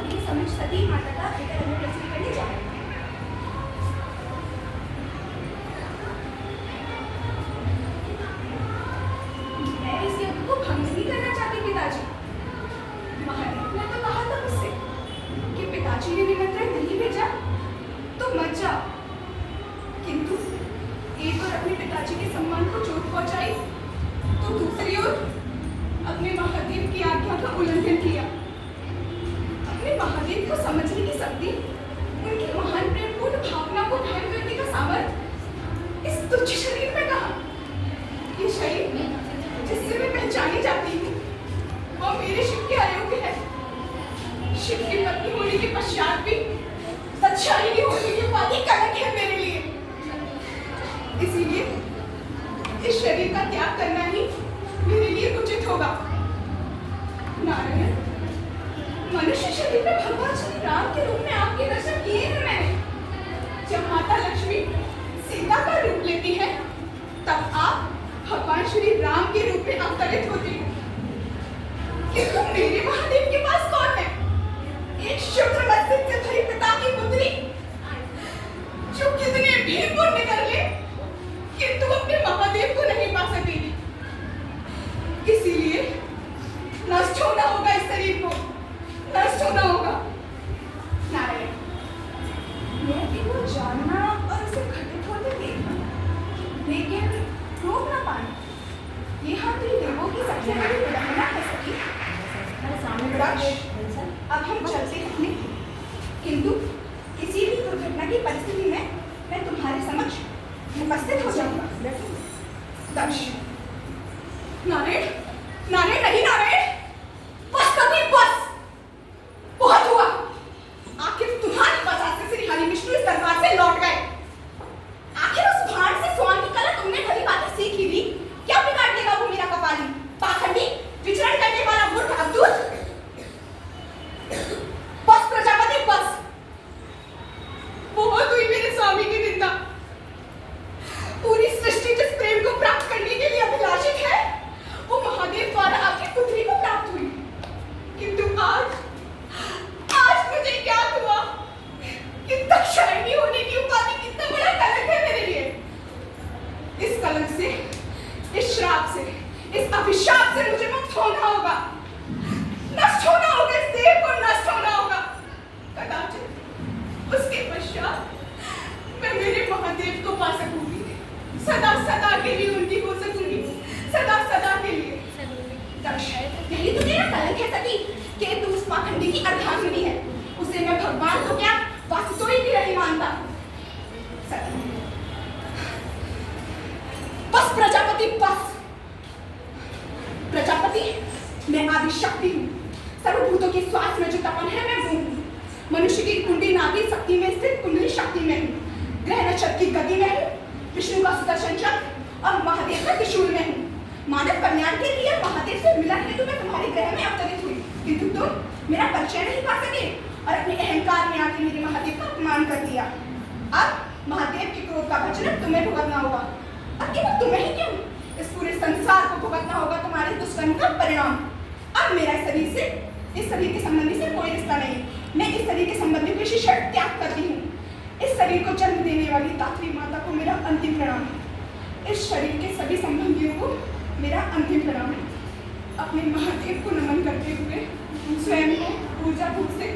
ये समझ सती माता का बेटा रंग प्रस्तुत करने जा रहा है। मैं इस यज्ञ को भंग नहीं करना चाहती पिताजी। महादेव ने तो कहा था मुझसे कि पिताजी ने निमंत्रण नहीं भेजा तो मत जाओ, किंतु एक और अपने पिताजी के सम्मान को चोट पहुंचाई तो दूसरी ओर अपने महादेव की आज्ञा का उल्लंघन किया। अपने महादेव को समझने की शक्ति, उनकी महान प्रेमपूर्ण भावना को ध्यान करने का सामर्थ्य इस तुच्छ शरीर में कहा। ये शरीर जिससे मैं पहचानी जाती हूँ वह मेरे शिव के अयोग्य है। शिव की पत्नी होने के पश्चात भी सच्चाई होने की उपाधि कलंक है मेरे लिए। इसीलिए इस शरीर का त्याग करना ही मेरे लिए उचित होगा। नारायण, मनुष्य शरीर में भगवान श्री राम के रूप में आपके दर्शन किए हैं मैंने। जब माता लक्ष्मी सीता का रूप लेती है तब आप भगवान श्री राम के रूप में अवतरित होती हैं। किंतु मेरे महादेव के पास कौन है? एक शुद्र मस्तिष्क से भरी पिता की पुत्री जो कितने भी पुण्य कर ले किंतु अपने महादेव को नहीं पा सकेगी। इसीलिए नष्ट होना होगा, इस शरीर को नष्ट होना होगा। नारायण, मैं इनको जानना और उसे घटित होते देखना, लेकिन रोक ना पाना। ये हम देवों की सबसे बड़ी उदाहरण है सखी। अब हम चलते अपने, किंतु किसी भी दुर्घटना की परिस्थिति में मैं तुम्हारे समक्ष उपस्थित हो जाऊंगा। दक्ष, नारायण, नारायण नहीं नारायण, बस कभी बस, बहुत हुआ। आखिर तुम्हारी वजह से श्री हरि विष्णु इस दरबार से लौट गए। आखिर उस भांड से स्वान की कला तुमने भली बातें सीख ही ली, क्या बिगाड़ देगा वो मेरा कपाली? पाखंडी, विचरण करने वाला मूर्ख अद्भुत। बस प्रजापति बस, बहुत हुई मेरे स्वामी की निंदा। पूरी सृष्टि जिस प्रेम को प्राप्त करने के लिए अभिलाषित है वो महादेव द्वारा आपकी पुत्री को प्राप्त हुई। किंतु आज मुझे ज्ञात हुआ कि दक्षायणी होने की उपाधि कितना बड़ा कलंक है मेरे लिए। इस कलंक से, इस श्राप से, इस अभिशाप से मुझे मुक्त होना होगा, नष्ट होना होगा, इस देह को नष्ट होना होगा। कदाचित उसके पश्चात मैं मेरे महादेव को पा सकूंगी, सदा सदा के लिए उनकी हो सकूंगी, सदा सदा के लिए। दक्ष, यही तो तेरा कलंक है सती कि तू उस पाखंडी की अर्धांगिनी है। उसे मैं भगवान तो क्या वास्तुई भी नहीं मानता। बस प्रजापति बस। प्रजापति, मैं आदि शक्ति हूँ। सर्वभूतों की श्वास में जो तपन है मैं वो हूँ। मनुष्य की कुंडली नाभि शक्ति में स्थित कुंडली शक्ति में हूँ। ग्रह नक्षत्र की गति में हूँ। विष्णु का सुदर्शन चक्र और महादेव का त्रिशूल में हूँ। मानव कल्याण के लिए महादेव से मिलन हेतु मैं तुम्हारे ग्रह में अवतरित हुई, किंतु तुम मेरा परिचय नहीं पा सके और अपने अहंकार में आके मेरे महादेव का अपमान कर दिया। अब महादेव के क्रोध का भजन तुम्हें भुगतना होगा। और केवल तुम्हें ही क्यों, इस पूरे संसार को भुगतना होगा तुम्हारे दुष्कर्म का परिणाम। अब मेरा इस शरीर के संबंधी से कोई रिश्ता नहीं। मैं इस शरीर के संबंधी की शिक्षा त्याग करती हूँ। इस शरीर को जन्म देने वाली दात्री माता को मेरा अंतिम प्रणाम है। इस शरीर के सभी संबंधियों को मेरा अंतिम प्रणाम है। अपने महादेव को नमन करते हुए स्वयं को ऊर्जा भूख से